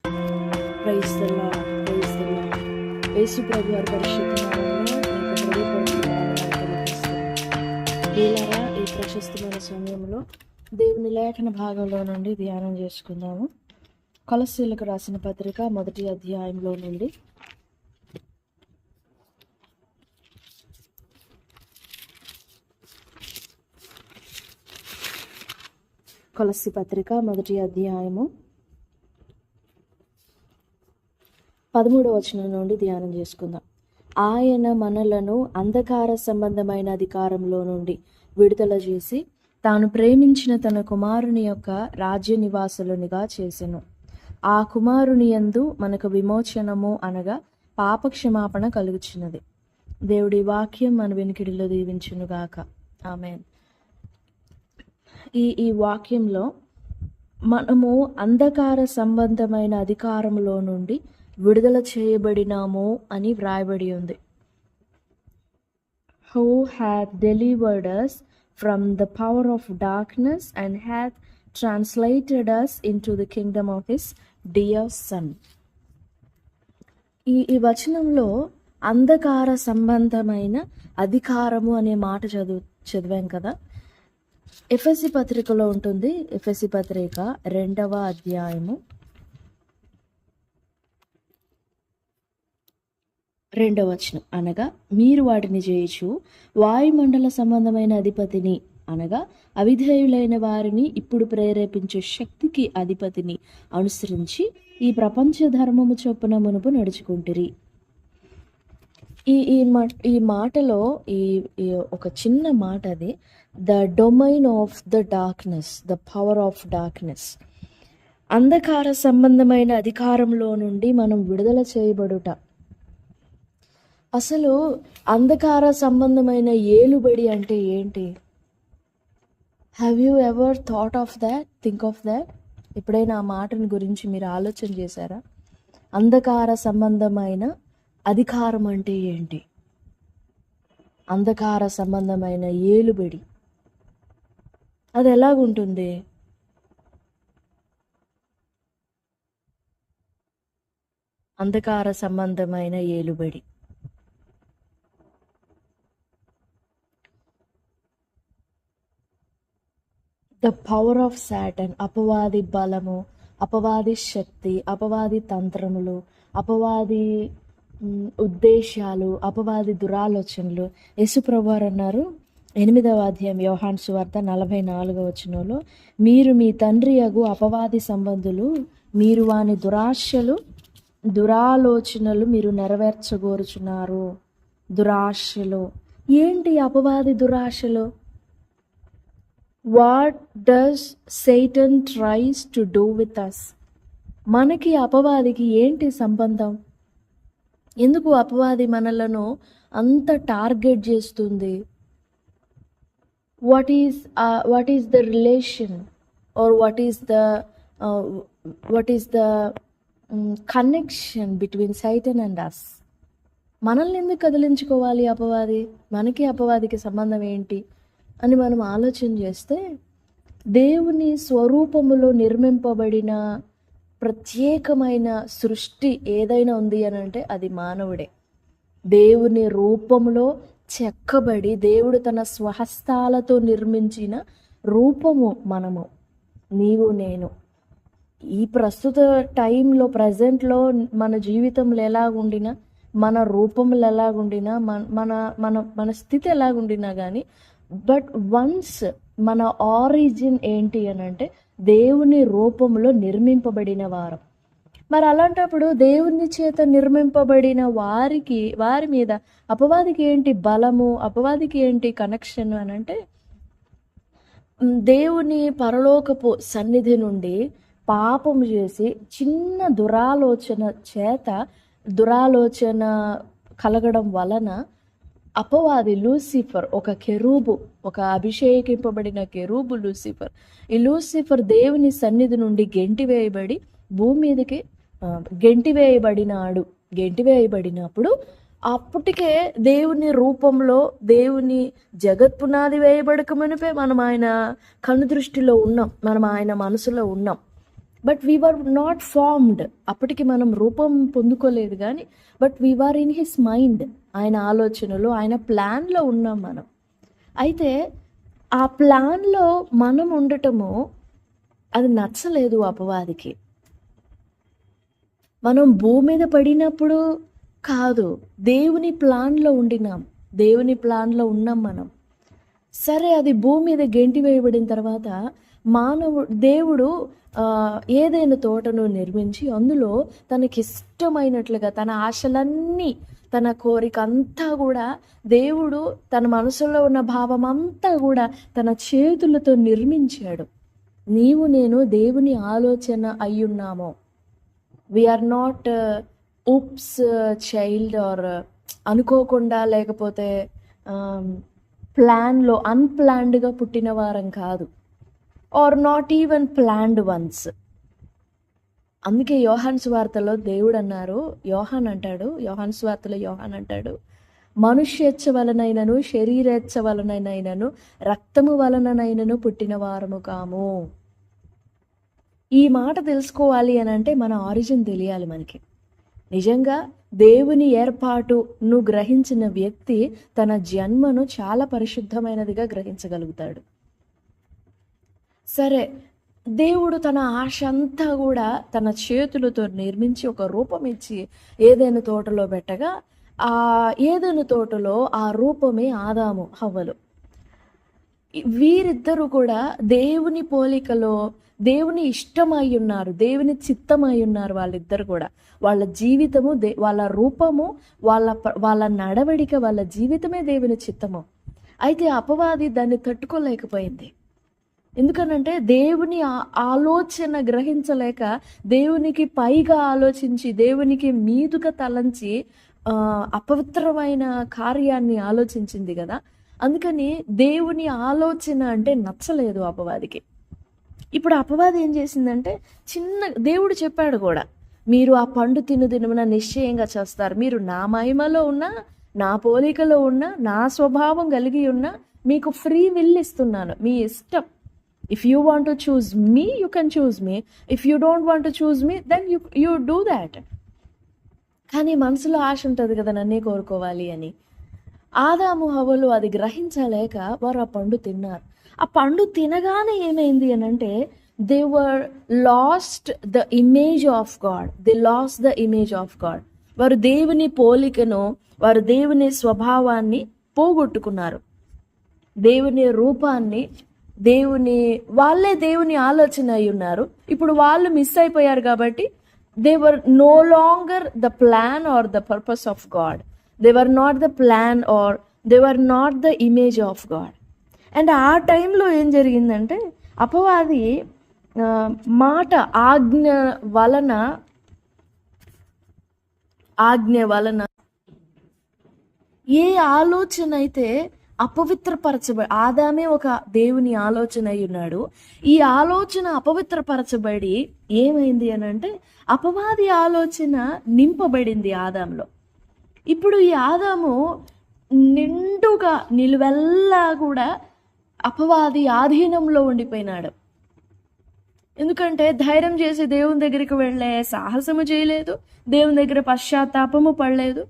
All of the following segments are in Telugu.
Praise the Lord, praise the Lord. Yesu ప్రభు వారి పరిశుద్ధ నామములో మీకు హృదయపూర్వక వందనాలు తెలియజేస్తున్నాను. ప్రియులారా, ఈ ప్రశస్తమైన సమయంలో దేవుని లేఖన భాగంలో నుండి ధ్యానం చేసుకుందాము. కొలస్సీలకు రాసిన పత్రిక 1వ అధ్యాయంలో నుండి కొలస్సీ పత్రిక 1వ అధ్యాయము 13వ వచనం నుండి ధ్యానం చేసుకుందాం. ఆయన మనలను అంధకార సంబంధమైన అధికారంలో నుండి విడుదల చేసి తాను ప్రేమించిన తన కుమారుని యొక్క రాజ్య నివాసులునిగా చేసెను. ఆ కుమారుని యందు మనకు విమోచనము అనగా పాపక్షమాపణ కలుగుచున్నది. దేవుడి వాక్యం మన వెనుకిడిలో దీవించునుగాక. ఆమేన్. ఈ వాక్యంలో మనము అంధకార సంబంధమైన అధికారంలో నుండి విడుదల చేయబడినాము అని వ్రాయబడి ఉంది. Who hath delivered us from the power of darkness and hath translated us into the kingdom of his dear son. ఈ వచనంలో అంధకార సంబంధమైన అధికారము అనే మాట చదివాం కదా. ఎఫెసీ పత్రికలో ఉంటుంది. ఎఫెసీ పత్రిక 2వ అధ్యాయము 2వ వచనం, అనగా మీరు వాటిని చేయుచు వాయుమండల సంబంధమైన అధిపతిని అనగా అవిధేయులైన వారిని ఇప్పుడు ప్రేరేపించే శక్తికి అధిపతిని అనుసరించి ఈ ప్రపంచ ధర్మము చొప్పున మునుపు నడుచుకుంటురి. ఈ మాటలో ఈ ఒక చిన్న మాట, అది the domain of the darkness, the power of darkness. అంధకార సంబంధమైన అధికారంలో నుండి మనం విడుదల చేయబడుట. అసలు అంధకార సంబంధమైన ఏలుబడి అంటే ఏంటి? Have you ever thought of that, think of that? ఎప్పుడైనా ఆ మాటని గురించి మీరు ఆలోచన చేశారా? అంధకార సంబంధమైన అధికారం అంటే ఏంటి? అంధకార సంబంధమైన ఏలుబడి అది ఎలాగుంటుంది? అంధకార సంబంధమైన ఏలుబడి ద పవర్ ఆఫ్ సాటన్, అపవాది బలము, అపవాది శక్తి, అపవాది తంత్రములు, అపవాది ఉద్దేశాలు, అపవాది దురాలోచనలు. యేసుప్రభు వారు అన్నారు 8వ అధ్యాయం యోహాను సువార్త 44వ వచనంలో, మీరు మీ తండ్రి యగు అపవాది సంబంధులు, మీరు వాని దురాలోచనలు మీరు నెరవేర్చగోరుచున్నారు. దురాశలు ఏంటి? అపవాది దురాశలు. What does Satan tries to do with us? మనకి అపవాదికి ఏంటి సంబంధం? ఎందుకు అపవాది మనలను అంత టార్గెట్ చేస్తుంది? What is the relation or what is the connection between Satan and us? మనల్ని ఎందుకు కదిలించుకోవాలి అపవాది? మనకి అపవాదికి సంబంధం ఏంటి అని మనం ఆలోచన చేస్తే, దేవుని స్వరూపములో నిర్మింపబడిన ప్రత్యేకమైన సృష్టి ఏదైనా ఉంది అని అంటే అది మానవుడే. దేవుని రూపంలో చెక్కబడి దేవుడు తన స్వహస్తాలతో నిర్మించిన రూపము మనము, నీవు నేను. ఈ ప్రస్తుత టైంలో, ప్రజెంట్లో మన జీవితంలో ఎలాగుండినా, మన రూపములు ఎలాగుండినా, మన స్థితి ఎలాగుండినా కానీ, బట్ వన్స్ మన ఆరిజిన్ ఏంటి అని అంటే దేవుని రూపంలో నిర్మింపబడిన వారం. మరి అలాంటప్పుడు దేవుని చేత నిర్మింపబడిన వారి మీద అపవాదికి ఏంటి బలము? అపవాదికి ఏంటి కనెక్షన్ అని అంటే, దేవుని పరలోకపు సన్నిధి నుండి పాపము చేసి చిన్న దురాలోచన కలగడం వలన అపవాది లూసిఫర్, ఒక కెరూబు, ఒక అభిషేకింపబడిన కెరూబు లూసిఫర్. ఈ లూసిఫర్ దేవుని సన్నిధి నుండి గెంటివేయబడి భూమి మీదకి గెంటివేయబడినప్పుడు అప్పటికే దేవుని రూపంలో, దేవుని జగత్పునాది వేయబడక మునిపే మనం ఆయన కనుదృష్టిలో ఉన్నాం, మనం ఆయన మనసులో ఉన్నాం. But we were not formed. అప్పటికి మనం రూపం పొందుకోలేదు కానీ, but we were in his mind. ఆయన ఆలోచనలు, ఆయన ప్లాన్లో ఉన్నాం మనం. అయితే ఆ ప్లాన్లో మనం ఉండటము అది నచ్చలేదు అపవాదికి. మనం భూమి మీద పడినప్పుడు కాదు, దేవుని ప్లాన్లో ఉండినాం, దేవుని ప్లాన్లో ఉన్నాం మనం. సరే, అది భూమి మీద గెంటి వేయబడిన తర్వాత దేవుడు ఏదైనా తోటను నిర్మించి అందులో తనకిష్టమైనట్లుగా తన ఆశలన్నీ, తన కోరిక అంతా కూడా దేవుడు తన మనసులో ఉన్న భావం అంతా కూడా తన చేతులతో నిర్మించాడు. నీవు నేను దేవుని ఆలోచన అయ్యున్నామో. We are not oops child or అనుకోకుండా, లేకపోతే ప్లాన్లో అన్ప్లాన్డ్గా పుట్టిన వారం కాదు, are not even planned ones. అందుకే యోహాను సువార్తలో దేవుడు అన్నారు, యోహాన్ అంటాడు, మనుష్యేచ్ఛ వలనైనను శరీరేచ్ఛ వలనైనను రక్తము వలనైనను పుట్టిన వారము కాము. ఈ మాట తెలుసుకోవాలి అని అంటే మన ఆరిజిన్ తెలియాలి మనకి. నిజంగా దేవుని ఏర్పాటును గ్రహించిన వ్యక్తి తన జన్మను చాలా పరిశుద్ధమైనదిగా గ్రహించగలుగుతాడు. సరే, దేవుడు తన ఆశ అంతా కూడా తన చేతులతో నిర్మించి ఒక రూపం ఇచ్చి ఏదైనా తోటలో పెట్టగా, ఆ ఏదైనా తోటలో ఆ రూపమే ఆదాము హవ్వలు. వీరిద్దరూ కూడా దేవుని పోలికలో, దేవుని ఇష్టమై ఉన్నారు, దేవుని చిత్తమై ఉన్నారు. వాళ్ళిద్దరు కూడా వాళ్ళ జీవితము, వాళ్ళ రూపము, వాళ్ళ నడవడిక, వాళ్ళ జీవితమే దేవుని చిత్తము. అయితే అపవాది దాన్ని తట్టుకోలేకపోయింది. ఎందుకనంటే దేవుని ఆలోచన గ్రహించలేక, దేవునికి పైగా ఆలోచించి, దేవునికి మీదుగా తలంచి అపవిత్రమైన కార్యాన్ని ఆలోచించింది కదా. అందుకని దేవుని ఆలోచన అంటే నచ్చలేదు అపవాదికి. ఇప్పుడు అపవాది ఏం చేసిందంటే, దేవుడు చెప్పాడు కూడా, మీరు ఆ పండు తినుదినమున నిశ్చయంగా చేస్తారు, మీరు నా మహిమలో ఉన్నా, నా పోలికలో ఉన్నా, నా స్వభావం కలిగి ఉన్నా, మీకు ఫ్రీ విల్ ఇస్తున్నాను, మీ ఇష్టం. If you want to choose me, you can choose me. If you don't want to choose me, then you do that. కానీ మనసులో ఆశ ఉంటుంది కదా, నన్నే కోరుకోవాలి అని. ఆదాము హవ్వలు అది గ్రహించలేక వారు ఆ పండు తిన్నారు. ఆ పండు తినగానే ఏమైంది అని అంటే, they were lost the image of God. They lost the image of God. వారు దేవుని పోలికను, వారు దేవుని స్వభావాన్ని పోగొట్టుకున్నారు. దేవుని రూపాన్ని, వాళ్ళే దేవుని ఆలోచన అయి ఉన్నారు. ఇప్పుడు వాళ్ళు మిస్ అయిపోయారు కాబట్టి they were no longer the plan or the purpose of God. They were not the plan or they were not the image of God. And ఆ టైంలో ఏం జరిగిందంటే, అపవాది మాట ఆజ్ఞ వలన ఏ ఆలోచన అయితే అపవిత్రపరచబడి, ఆదామే ఒక దేవుని ఆలోచన అయి ఉన్నాడు, ఈ ఆలోచన అపవిత్రపరచబడి ఏమైంది అని అంటే, అపవాది ఆలోచన నింపబడింది ఆదాంలో. ఇప్పుడు ఈ ఆదాము నిండుగా నిలువెల్లా కూడా అపవాది ఆధీనంలో ఉండిపోయినాడు. ఎందుకంటే ధైర్యం చేసి దేవుని దగ్గరికి వెళ్ళే సాహసము చేయలేదు, దేవుని దగ్గర పశ్చాత్తాపము పడలేదు.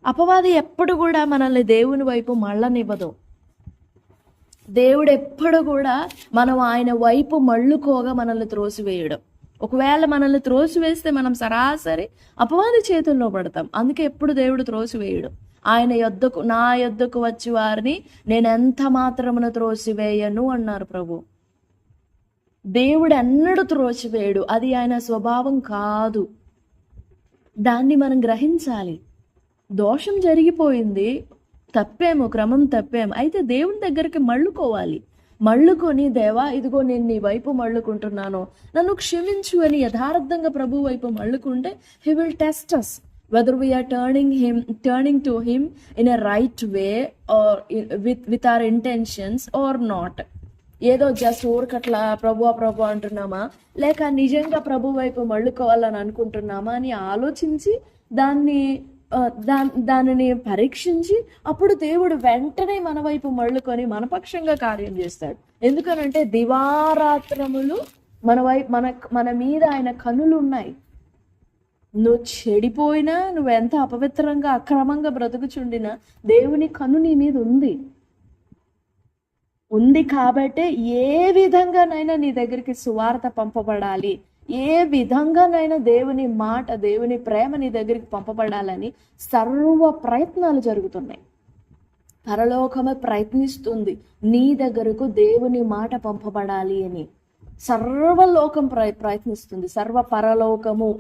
అపవాది ఎప్పుడు కూడా మనల్ని దేవుని వైపు మళ్ళనివ్వదు. దేవుడు ఎప్పుడు కూడా మనం ఆయన వైపు మళ్ళుకోగా మనల్ని త్రోసివేయడం. ఒకవేళ మనల్ని త్రోసివేస్తే మనం సరాసరి అపవాది చేతుల్లో పడతాం. అందుకే ఎప్పుడు దేవుడు త్రోసివేయడు. నా యొద్దకు వచ్చి వారిని నేను ఎంత మాత్రమున త్రోసివేయను అన్నారు ప్రభు. దేవుడు ఎన్నడూ త్రోసివేయడు. అది ఆయన స్వభావం కాదు. దాన్ని మనం గ్రహించాలి. దోషం జరిగిపోయింది, తప్పేమో, క్రమం తప్పేమో, అయితే దేవుని దగ్గరికి మళ్ళుకొని దేవా ఇదిగో నేను నీ వైపు మళ్ళుకుంటున్నాను, నన్ను క్షమించు అని యథార్థంగా ప్రభు వైపు మళ్ళుకుంటే he will test us whether we are turning to him in a right way or with our intentions or not. ఏదో జస్ట్ ఊరికట్లా ప్రభు అంటున్నామా, లేక నిజంగా ప్రభు వైపు మళ్ళుకోవాలని అనుకుంటున్నామా అని ఆలోచించి దానిని పరీక్షించి అప్పుడు దేవుడు వెంటనే మన వైపు మళ్ళుకొని మన పక్షంగా కార్యం చేస్తాడు. ఎందుకనంటే దివారాత్రములు మన మీద ఆయన కన్నులు ఉన్నాయి. నువ్వు చెడిపోయినా, నువ్వెంత అపవిత్రంగా అక్రమంగా బ్రతుకుచుండినా దేవుని కన్ను నీ మీద ఉంది కాబట్టే ఏ విధంగానైనా నీ దగ్గరికి సువార్త పంపబడాలి, ఏ విధంగానైనా దేవుని మాట, దేవుని ప్రేమ నీ దగ్గరికి పంపబడాలని సర్వ ప్రయత్నాలు జరుగుతున్నాయి. పరలోకమే ప్రయత్నిస్తుంది నీ దగ్గరకు దేవుని మాట పంపబడాలి అని. సర్వలోకం ప్రయత్నిస్తుంది, సర్వ పరలోకము.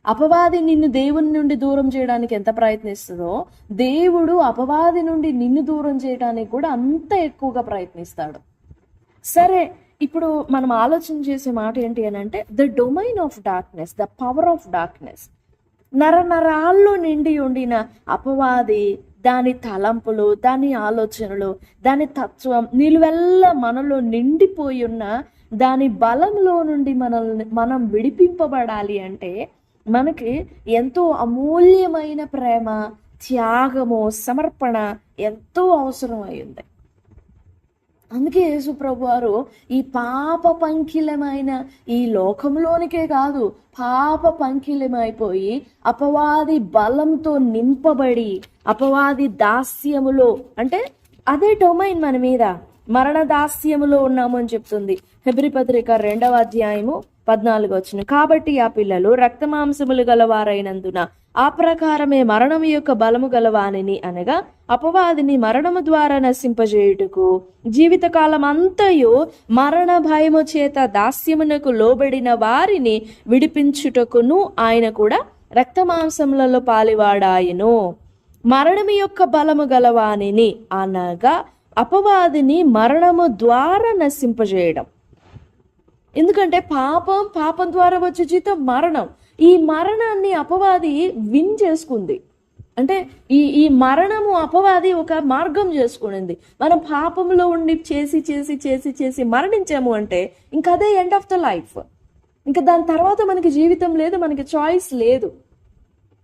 అపవాది నిన్ను దేవుని నుండి దూరం చేయడానికి ఎంత ప్రయత్నిస్తుందో, దేవుడు అపవాది నుండి నిన్ను దూరం చేయడానికి కూడా అంత ఎక్కువగా ప్రయత్నిస్తాడు. సరే, ఇప్పుడు మనం ఆలోచన చేసే మాట ఏంటి అని అంటే, the domain of darkness, the power of darkness. నరనరాల్లో నిండి ఉండిన అపవాది, దాని తలంపులు, దాని ఆలోచనలు, దాని తత్వం నిలువెల్ల మనలో నిండిపోయి ఉన్న దాని బలంలో నుండి మనం విడిపింపబడాలి అంటే మనకి ఎంతో అమూల్యమైన ప్రేమ, త్యాగము, సమర్పణ ఎంతో అవసరం అయింది. అందుకే యేసు ప్రభు వారు ఈ పాప పంకిలమైన ఈ లోకంలోనికే కాదు, పాప పంకిలమైపోయి అపవాది బలంతో నింపబడి, అపవాది దాస్యములో, అంటే అదే డొమైన్ మన మీద మరణ దాస్యములో ఉన్నాము అని చెప్తుంది హెబ్రీ పత్రిక 2వ అధ్యాయము 14 కాబట్టి ఆ పిల్లలు రక్తమాంసములు గలవారైనందున ఆ ప్రకారమే మరణము యొక్క బలము గలవానిని, అనగా అపవాదిని మరణము ద్వారా నశింపజేయుటకు జీవితకాలం అంతయు మరణ భయము చేత దాస్యమునకు లోబడిన వారిని విడిపించుటకును ఆయన కూడా రక్తమాంసములలో పాలివాడాయను. మరణము యొక్క బలము గలవానిని అనగా అపవాదిని మరణము ద్వారా నశింపజేయడం. ఎందుకంటే పాపం ద్వారా వచ్చే జీతం మరణం. ఈ మరణాన్ని అపవాది విన్ చేసుకుంది. అంటే ఈ మరణము అపవాది ఒక మార్గం చేసుకునింది. మనం పాపంలో ఉండి చేసి చేసి చేసి చేసి మరణించాము అంటే ఇంకా అదే ఎండ్ ఆఫ్ ద లైఫ్. ఇంకా దాని తర్వాత మనకి జీవితం లేదు, మనకి చాయిస్ లేదు.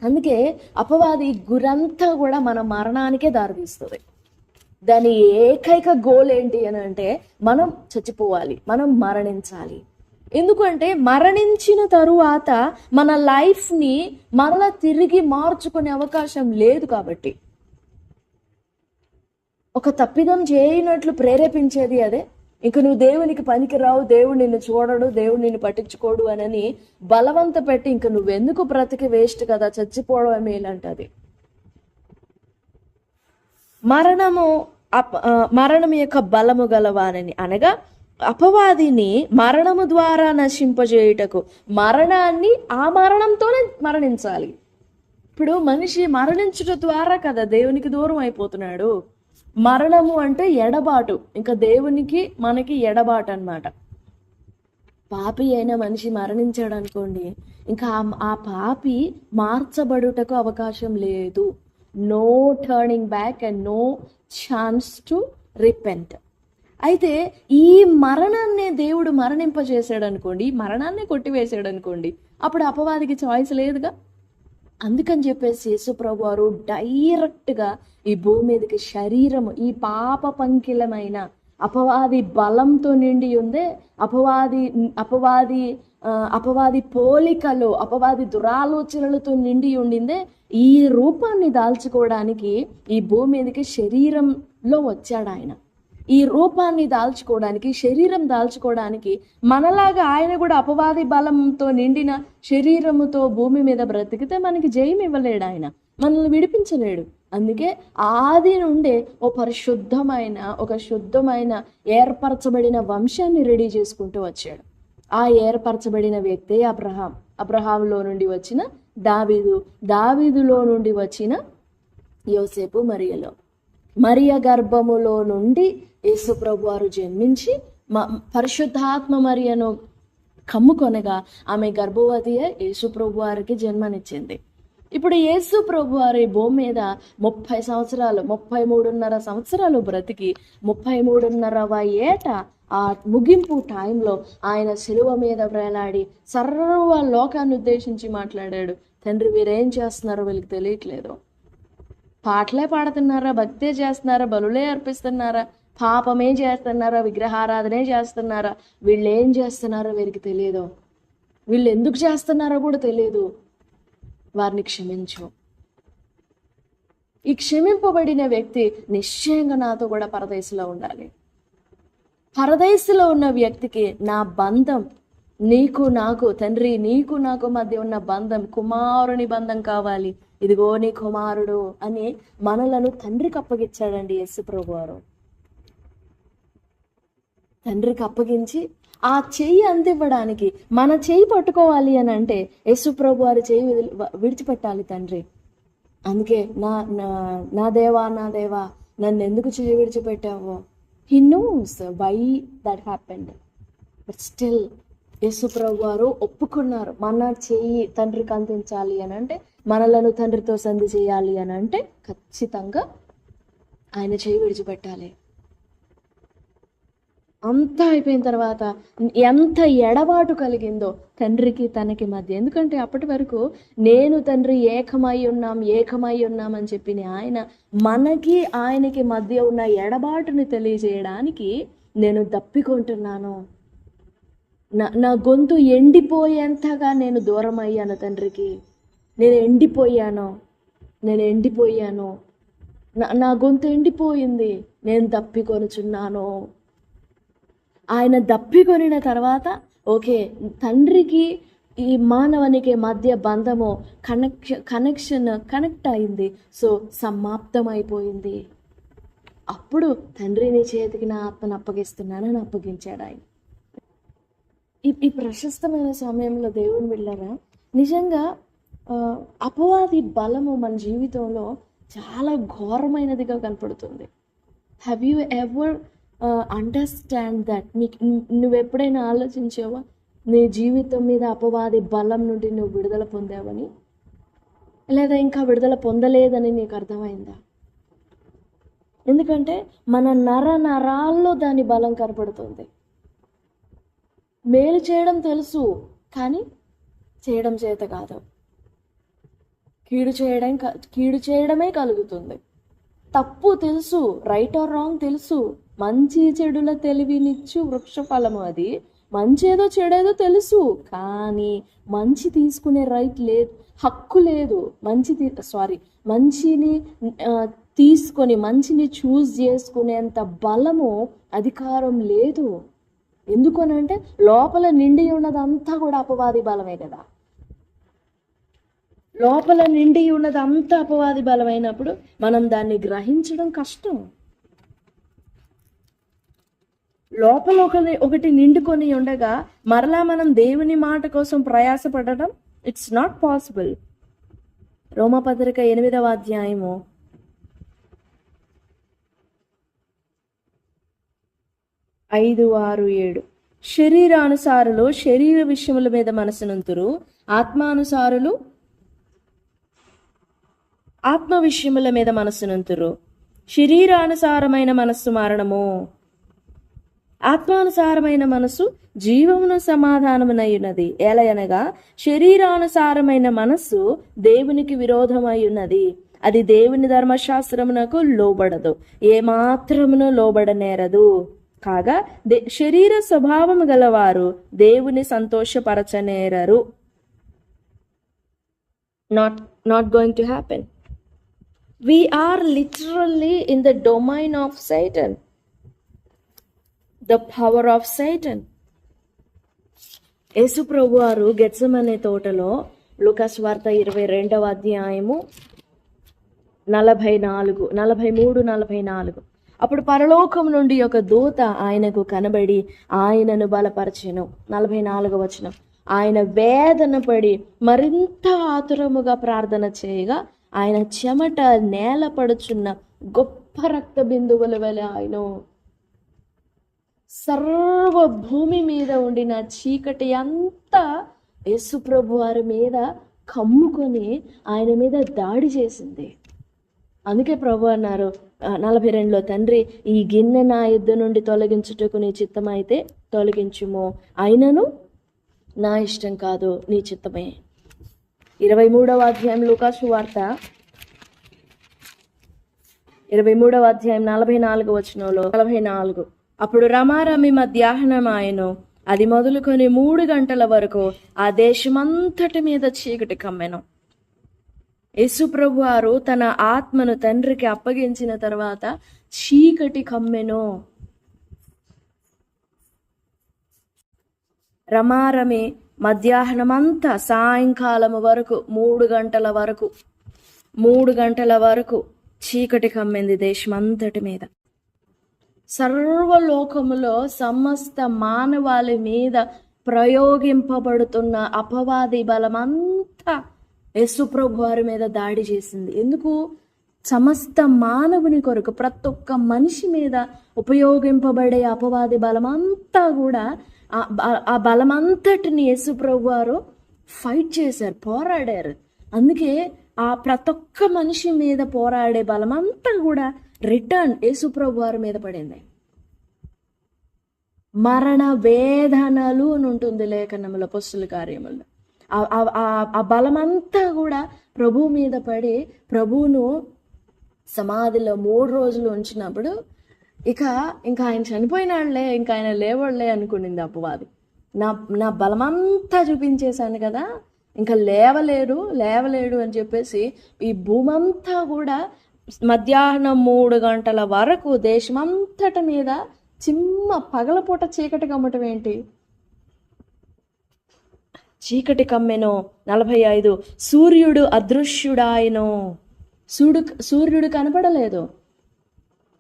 అందుకే అపవాది గురంతా కూడా మన మరణానికే దారితీస్తుంది. దాని ఏకైక గోల్ ఏంటి అని అంటే మనం చచ్చిపోవాలి, మనం మరణించాలి. ఎందుకంటే మరణించిన తరువాత మన లైఫ్ని మరలా తిరిగి మార్చుకునే అవకాశం లేదు. కాబట్టి ఒక తప్పిదం చేయనట్లు ప్రేరేపించేది అదే. ఇంక నువ్వు దేవునికి పనికిరావు, దేవుడు నిన్ను చూడడు, దేవుడు నిన్ను పట్టించుకోడు అని బలవంత పెట్టి ఇంక నువ్వెందుకు బ్రతికి వేస్ట్ కదా, చచ్చిపోవడం మేలంటది. మరణము యొక్క బలము గలవానని, అనగా అపవాదిని మరణము ద్వారా నశింపజేయుటకు, మరణాన్ని ఆ మరణంతోనే మరణించాలి. ఇప్పుడు మనిషి మరణించుట ద్వారా కదా దేవునికి దూరం అయిపోతున్నాడు. మరణము అంటే ఎడబాటు, ఇంకా దేవునికి మనకి ఎడబాటు అన్నమాట. పాపి అయిన మనిషి మరణించాడు అనుకోండి, ఇంకా ఆ పాపి మార్చబడుటకు అవకాశం లేదు. No turning back and no chance to repent. అయితే ఈ మరణాన్నే దేవుడు మరణింపజేసాడు అనుకోండి, మరణాన్నే కొట్టివేసాడు అనుకోండి, అప్పుడు అపవాదికి చాయిస్ లేదుగా. అందుకని చెప్పేసి యేసు ప్రభు వారు డైరెక్ట్గా ఈ భూమి మీదకి శరీరము, ఈ పాప పంకిలమైన అపవాది బలంతో నిండి ఉందే, అపవాది పోలికలు, అపవాది దురాలోచనలతో నిండి ఉండిందే, ఈ రూపాన్ని దాల్చుకోవడానికి ఈ భూమి మీదకి శరీరంలో వచ్చాడు ఆయన. ఈ రూపాన్ని దాల్చుకోవడానికి, శరీరం దాల్చుకోవడానికి మనలాగా ఆయన కూడా అపవాది బలంతో నిండిన శరీరముతో భూమి మీద బ్రతికితే మనకి జయం ఇవ్వలేడు, ఆయన మనల్ని విడిపించలేడు. అందుకే ఆది నుండే ఒక శుద్ధమైన ఏర్పరచబడిన వంశాన్ని రెడీ చేసుకుంటూ వచ్చాడు. ఆ ఏర్పరచబడిన వ్యక్తే అబ్రహాంలో నుండి వచ్చిన దావీదులో నుండి వచ్చిన యోసేపు, మరియ గర్భములో నుండి యేసు ప్రభు వారు జన్మించి పరిశుద్ధాత్మ మరియను కమ్ముకొనగా ఆమె గర్భవతియే యేసు ప్రభు వారికి జన్మనిచ్చింది. ఇప్పుడు యేసు ప్రభు వారి భూమి మీద 33.5 సంవత్సరాలు బ్రతికి 33.5 ఏట ఆ ముగింపు టైంలో ఆయన శిలువ మీద వేలాడి సర్వ లోకాన్ని ఉద్దేశించి మాట్లాడాడు. తండ్రి, వీరేం చేస్తున్నారో వీళ్ళకి తెలియట్లేదు. పాటలే పాడుతున్నారా, భక్తే చేస్తున్నారా, బలులే అర్పిస్తున్నారా, పాపమే చేస్తున్నారా, విగ్రహారాధనే చేస్తున్నారా, వీళ్ళు ఏం చేస్తున్నారో వీరికి తెలియదు, వీళ్ళు ఎందుకు చేస్తున్నారో కూడా తెలియదు, వారిని క్షమించు. ఈ క్షమింపబడిన వ్యక్తి నిశ్చయంగా నాతో కూడా పరదేశంలో ఉండాలి. పరదేశంలో ఉన్న వ్యక్తికి నా బంధం, నీకు నాకు, తండ్రి నీకు నాకు మధ్య ఉన్న బంధం కుమారుని బంధం కావాలి. ఇదిగో నీ కుమారుడు అని మనలను తండ్రికి అప్పగించాడండి యేసు ప్రభువారు. తండ్రికి అప్పగించి ఆ చెయ్యి అందివ్వడానికి మన చెయ్యి పట్టుకోవాలి అని అంటే యేసు ప్రభువారి చెయ్యి విడిచిపెట్టాలి తండ్రి. అందుకే నా దేవా నా దేవా నన్ను ఎందుకు చెయ్యి విడిచిపెట్టావో. He knows why that happened. But still Yesu ప్రభువారు ఒప్పుకున్నారు. మన చెయ్యి తండ్రికి అందించాలి అని అంటే, మనలను తండ్రితో సంధి చేయాలి అని అంటే ఖచ్చితంగా ఆయన చెయ్యి విడిచిపెట్టాలి. అంతా అయిపోయిన తర్వాత ఎంత ఎడబాటు కలిగిందో తండ్రికి తనకి మధ్య. ఎందుకంటే అప్పటి వరకు నేను తండ్రి ఏకమై ఉన్నాం అని చెప్పిన ఆయన మనకి ఆయనకి మధ్య ఉన్న ఎడబాటుని తెలియజేయడానికి నేను దప్పికొంటున్నాను, నా గొంతు ఎండిపోయేంతగా నేను దూరం అయ్యాను తండ్రికి, నేను ఎండిపోయాను, నా గొంతు ఎండిపోయింది, నేను దప్పికొనుచున్నాను. ఆయన దప్పికొనిన తర్వాత ఓకే, తండ్రికి ఈ మానవునికి మధ్య బంధము కనెక్ట్ అయింది. సో సమాప్తం అయిపోయింది. అప్పుడు తండ్రి నీ చేతికి నా ఆత్మను అప్పగిస్తున్నానని అప్పగించాడు ఆయన. ఈ ప్రశస్తమైన సమయంలో దేవుని వెళ్ళారా, నిజంగా అపవాది బలము మన జీవితంలో చాలా ఘోరమైనదిగా కనపడుతుంది. Have you ever understand that? నువ్వు ఎప్పుడైనా ఆలోచించావా నీ జీవితం మీద అపవాది బలం నుండి నువ్వు విడుదల పొందావని, లేదా ఇంకా విడుదల పొందలేదని నీకు అర్థమైందా? ఎందుకంటే మన నరాల్లో దాని బలం కనపడుతుంది. మేలు చేయడం తెలుసు కానీ చేయడం చేత కాదు, కీడు చేయడమే కలుగుతుంది. తప్పు తెలుసు, రైట్ ఆర్ రాంగ్ తెలుసు, మంచి చెడుల తెలివినిచ్చు వృక్ష ఫలము అది, మంచి ఏదో చెడేదో తెలుసు, కానీ మంచి తీసుకునే రైట్ లేదు, హక్కు లేదు. మంచిని తీసుకొని మంచిని చూస్ చేసుకునేంత బలము, అధికారం లేదు. ఎందుకనంటే లోపల నిండి ఉన్నదంతా కూడా అపవాది బలమే కదా. లోపల నిండి ఉన్నదంతా అపవాది బలమైనప్పుడు మనం దాన్ని గ్రహించడం కష్టం. లోపల ఒకటి నిండుకొని ఉండగా మరలా మనం దేవుని మాట కోసం ప్రయాసపడటం ఇట్స్ నాట్ పాసిబుల్. రోమపత్రిక 8వ అధ్యాయము 5, 6, 7. శరీరానుసారులు శరీర విషయముల మీద మనసునంతురు, ఆత్మానుసారులు ఆత్మ విషయముల మీద మనసునంతురు. శరీరానుసారమైన మనస్సు మరణము, ఆత్మానుసారమైన మనస్సు జీవమును సమాధానమునయ్యున్నది. ఎలయనగా శరీరానుసారమైన మనస్సు దేవునికి విరోధమై ఉన్నది, అది దేవుని ధర్మశాస్త్రమునకు లోబడదు, ఏమాత్రమును లోబడనేరదు. కాగా శరీర స్వభావము గలవారు దేవుని సంతోషపరచనేరరు. Not going to happen. We are literally in the domain of Satan, the power of Satan. యేసు ప్రభువారు గెత్సెమనే తోటలో లూకాసు వార్త 22వ అధ్యాయము 43, 44. అప్పుడు పరలోకం నుండి ఒక దూత ఆయనకు కనబడి ఆయనను బలపరచెను. 44వ వచనం. ఆయన వేదన పడి మరింత ఆతురముగా ప్రార్థన చేయగా ఆయన చెమట నేల పడుచున్న గొప్ప రక్త బిందువుల వలె ఆయన సర్వ భూమి మీద ఉండిన చీకటి అంతా యేసు ప్రభు వారి మీద కమ్ముకొని ఆయన మీద దాడి చేసింది. అందుకే ప్రభు అన్నారు 42లో, తండ్రి ఈ గిన్నె నా యుద్ధ నుండి తొలగించుటకు నీ చిత్తమైతే తొలగించుము, అయినను నా ఇష్టం కాదు నీ చిత్తమే. 23వ అధ్యాయం లూకాసు వార్త 23వ అధ్యాయం 44 వచనంలో 44, అప్పుడు రమారమి మధ్యాహ్నమాయెను, అది మొదలుకొని 3 గంటల వరకు ఆ దేశమంతటి మీద చీకటి కమ్మెను. యేసుప్రభు వారు తన ఆత్మను తండ్రికి అప్పగించిన తర్వాత చీకటి కమ్మెను. రమారమి మధ్యాహ్నమంతా సాయంకాలం వరకు 3 గంటల వరకు చీకటి కమ్మింది దేశమంతటి మీద. సర్వలోకములో సమస్త మానవాళి మీద ప్రయోగింపబడుతున్న అపవాది బలమంతా యేసుప్రభు వారి మీద దాడి చేసింది. ఎందుకు? సమస్త మానవుని కొరకు, ప్రతి ఒక్క మనిషి మీద ఉపయోగింపబడే అపవాది బలమంతా కూడా ఆ బలమంతటిని యేసుప్రభు వారు ఫైట్ చేశారు, పోరాడారు. అందుకే ఆ ప్రతి ఒక్క మనిషి మీద పోరాడే బలమంతా కూడా రిటర్న్ యేసుప్రభు వారి మీద పడింది. మరణ వేదనలు అని ఉంటుంది లేఖనముల అపొస్తలుల కార్యముల్లో. ఆ బలమంతా కూడా ప్రభు మీద పడి ప్రభువును సమాధిలో 3 రోజులు ఉంచినప్పుడు ఇంకా ఆయన చనిపోయినాడులే, ఇంకా ఆయన లేవడలే అనుకునింది అపవాది. నా బలమంతా చూపించేశాను కదా, ఇంకా లేవలేడు అని చెప్పేసి ఈ భూమంతా కూడా మధ్యాహ్నం 3 గంటల వరకు దేశమంతటి మీద పగలపూట చీకటి కమ్మటం ఏంటి? చీకటి కమ్మెను. 45, సూర్యుడు అదృశ్యుడాయను. సూర్యుడు కనపడలేదు,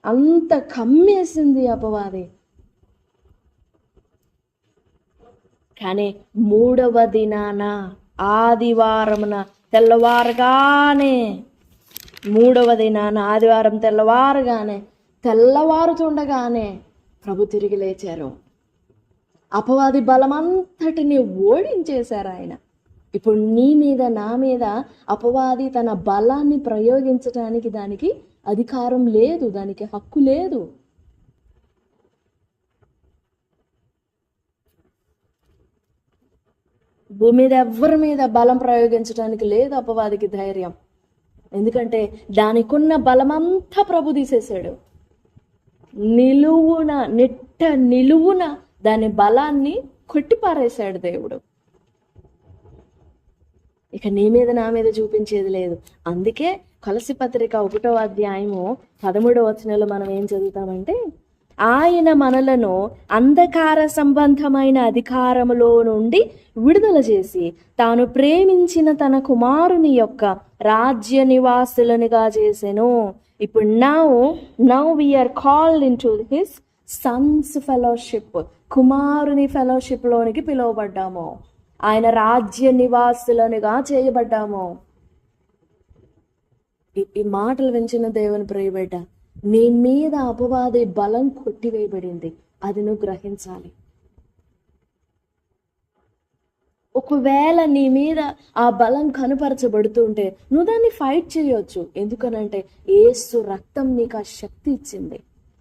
అంత కమ్మేసింది అపవాది. కానీ 3వ దినాన ఆదివారమున తెల్లవారుగానే, 3వ దినాన ఆదివారం తెల్లవారుతుండగానే ప్రభు తిరిగి లేచారు. అపవాది బలమంతటిని ఓడించేశారు ఆయన. ఇప్పుడు నీ మీద నా మీద అపవాది తన బలాన్ని ప్రయోగించడానికి దానికి అధికారం లేదు, దానికి హక్కు లేదు. భూమి మీద ఎవరి మీద బలం ప్రయోగించడానికి లేదు అపవాదికి ధైర్యం. ఎందుకంటే దానికున్న బలమంతా ప్రభు తీసేశాడు. నిలువున దాని బలాన్ని కొట్టిపారేశాడు దేవుడు. ఇక నీ మీద నా మీద చూపించేది లేదు. అందుకే కొలస్సీ పత్రిక 1వ అధ్యాయము 13వ వచనంలో మనం ఏం చదువుతామంటే, ఆయన మనలను అంధకార సంబంధమైన అధికారములో నుండి విడుదల చేసి తాను ప్రేమించిన తన కుమారుని యొక్క రాజ్య నివాసులనుగా చేసెను. ఇప్పుడు now we are called into his Son's fellowship. కుమారుని ఫెలోషిప్ లోనికి పిలువబడ్డాము. ఆయన రాజ్య నివాసులనుగా చేయబడ్డాము. ఈ మాటలు వించిన దేవుని ప్రియబిడ్డ, నీ మీద అపవాది బలం కొట్టివేయబడింది. అది నువ్వు గ్రహించాలి. ఒకవేళ నీ మీద ఆ బలం కనపరచబడుతుంటే నువ్వు దాన్ని ఫైట్ చేయొచ్చు. ఎందుకనంటే యేసు రక్తం నీకు ఆ శక్తి ఇచ్చింది.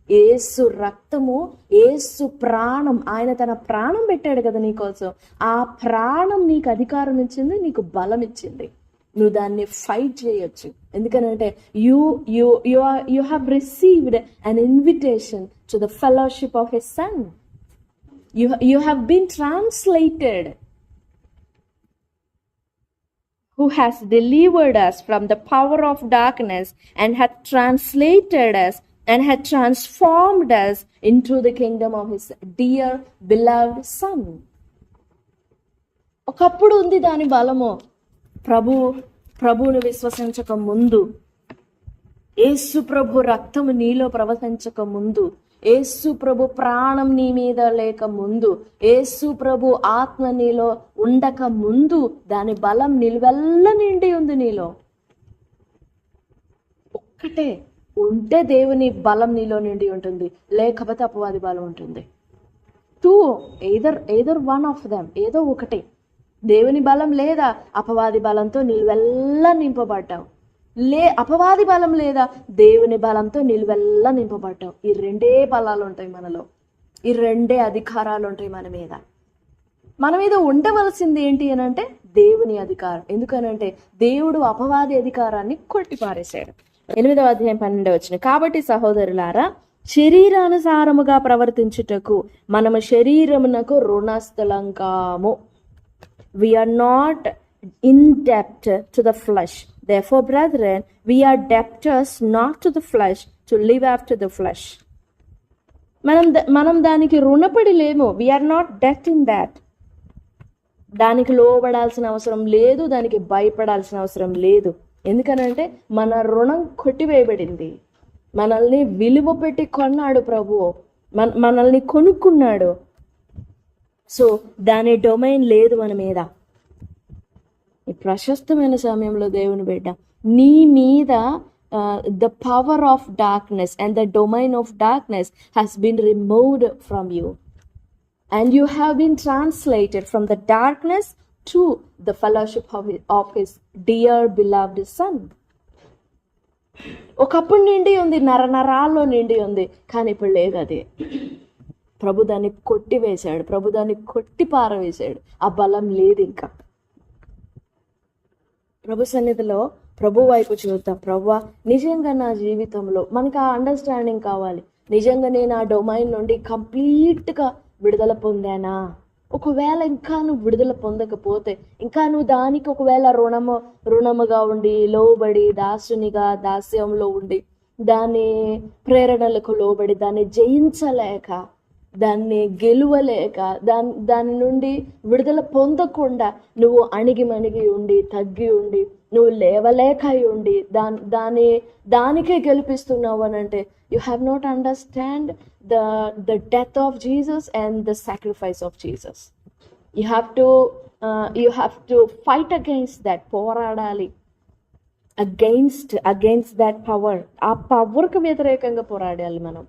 యేసు రక్తము, యేసు ప్రాణం, ఆయన తన ప్రాణం పెట్టాడు కదా నీకోసం. ఆ ప్రాణం నీకు అధికారం ఇచ్చింది, నీకు బలం ఇచ్చింది. నువ్వు దాన్ని ఫైట్ చేయొచ్చు. ఎందుకనంటే you have received an invitation to the fellowship of his Son. You have been translated, who has delivered us from the power of darkness and hath translated us and hath transformed us into the kingdom of his dear beloved son. ఒకప్పుడు ఉంది దాని బలము. ప్రభువును విశ్వసించక ముందు, యేసు ప్రభు రక్తము నీలో ప్రవహించక ముందు, యేసు ప్రభు ప్రాణం నీ మీద లేక ముందు, యేసు ప్రభు ఆత్మ నీలో ఉండక ముందు దాని బలం నిలువెల్ల నిండి ఉంది నీలో. ఒక్కటే ఉంటే దేవుని బలం నీలో నిండి ఉంటుంది, లేకపోతే అపవాది బలం ఉంటుంది. ఎయిదర్ వన్ ఆఫ్ దెమ్, ఏదో ఒకటి. దేవుని బలం లేదా అపవాది బలంతో నిలువెల్లా నింపబడ్డావు. అపవాది బలం లేదా దేవుని బలంతో నిలువెల్లా నింపబడ్డావు. ఈ 2 బలాలు ఉంటాయి మనలో, ఈ 2 అధికారాలు ఉంటాయి మన మీద ఉండవలసింది ఏంటి అనంటే దేవుని అధికారం. ఎందుకనంటే దేవుడు అపవాది అధికారాన్ని కొట్టిపారేశాడు. 8వ అధ్యాయం 12వ వచనం. కాబట్టి సహోదరులారా, శరీరానుసారముగా ప్రవర్తించుటకు మనము శరీరమునకు రుణస్థలం కాము. We are not in debt to the flesh. Therefore, brethren, we are debtors not to the flesh to live after the flesh. మనం దానికి రుణపడి లేము. We are not debt in that. దానికి లోబడాల్సిన అవసరం లేదు, దానికి భయపడాల్సిన అవసరం లేదు. ఎందుకనంటే మన రుణం కొట్టివేయబడింది. మనల్ని విలువ పెట్టి కొన్నాడు ప్రభువు, మనల్ని కొనుక్కున్నాడు. సో దాని డొమైన్ లేదు మన మీద. ఈ ప్రశస్తమైన సమయంలో దేవుని బిడ్డ, నీ మీద the power of darkness and the domain of darkness has been removed from you and you have been translated from the darkness to the fellowship of his dear beloved son. ఒకప్పుడు నిండి ఉంది, నరనరాల్లో నిండి ఉంది, కానీ ఇప్పుడు లేదు. అది ప్రభు దాన్ని కొట్టివేశాడు, ప్రభు దాన్ని కొట్టి పారవేశాడు. ఆ బలం లేదు ఇంకా. ప్రభు సన్నిధిలో ప్రభు వైపు చూద్దాం. ప్రభువా, నిజంగా నా జీవితంలో మనకు ఆ అండర్స్టాండింగ్ కావాలి. నిజంగా నేను ఆ డొమైన్ నుండి కంప్లీట్గా విడుదల పొందానా? ఒకవేళ ఇంకా నువ్వు విడుదల పొందకపోతే, ఇంకా నువ్వు దానికి ఒకవేళ రుణముగా ఉండి, లోబడి, దాస్యంలో ఉండి, దాని ప్రేరణలకు లోబడి, దాన్ని జయించలేక, దాన్ని గెలువలేక, దాని నుండి విడుదల పొందకుండా నువ్వు అణిగి ఉండి, తగ్గి ఉండి, నువ్వు లేవలేక ఉండి దానికే గెలిపిస్తున్నావు అని అంటే, you have not understand the death of Jesus and the sacrifice of Jesus. You have to fight against that. పోరాడాలి against that power. ఆ పవర్కి వ్యతిరేకంగా పోరాడాలి మనం.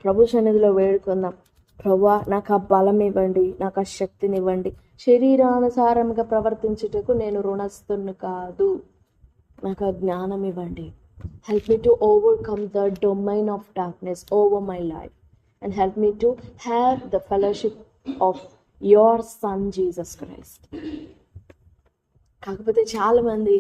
ప్రభు సన్నిధిలో వేడుకుందాం. ప్రభువా, నాకు ఆ బలం ఇవ్వండి, నాకు ఆ శక్తిని ఇవ్వండి. శరీరానుసారంగా ప్రవర్తించుటకు నేను రుణస్థుని కాదు, నాకు ఆ జ్ఞానం ఇవ్వండి. Help me to overcome the domain of darkness over my life and help me to have the fellowship of your son Jesus Christ. కాకపోతే చాలా మంది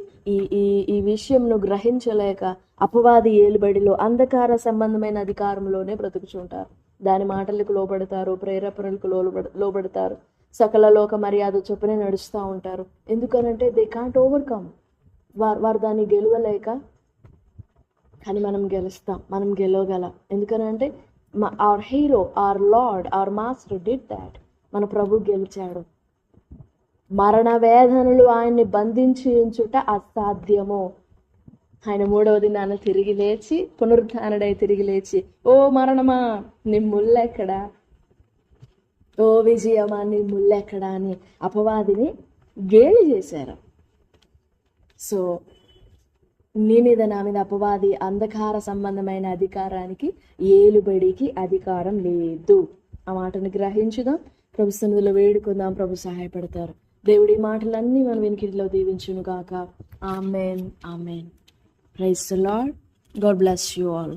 ఈ విషయంను గ్రహించలేక అపవాది ఏలుబడిలో, అంధకార సంబంధమైన అధికారంలోనే బ్రతుకుచుంటారు. దాని మాటలకు లోబడతారు, ప్రేరేపణలకు లోబడతారు, సకల లోక మర్యాద చొప్పునే నడుస్తూ ఉంటారు. ఎందుకనంటే దే కాంట్ ఓవర్కమ్. వారు దాన్ని గెలవలేక. కానీ మనం గెలుస్తాం, మనం గెలవగలం. ఎందుకనంటే our hero, our Lord, our Master did that. మన ప్రభు గెలిచాడు. మరణ వేదనలు ఆయన్ని బంధించి ఉంచుట అసాధ్యము. ఆయన 3వ దినాన తిరిగి లేచి, పునరుత్థానుడై తిరిగి లేచి, ఓ మరణమా నీ ముల్లెక్కడా, ఓ విజయమా నీ ముల్లెక్కడా అని అపవాదిని గేలి చేశారు. సో నీ మీద, నా మీద అపవాది అంధకార సంబంధమైన అధికారానికి, ఏలుబడికి అధికారం లేదు. ఆ మాటను గ్రహించుదాం, ప్రభు సన్నిధిలో వేడుకుందాం. ప్రభు సహాయపడతారు. దేవుడి మాటలన్నీ మన వినికిడిలో దీవించును గాక. Amen, amen. Praise the Lord. God bless you all.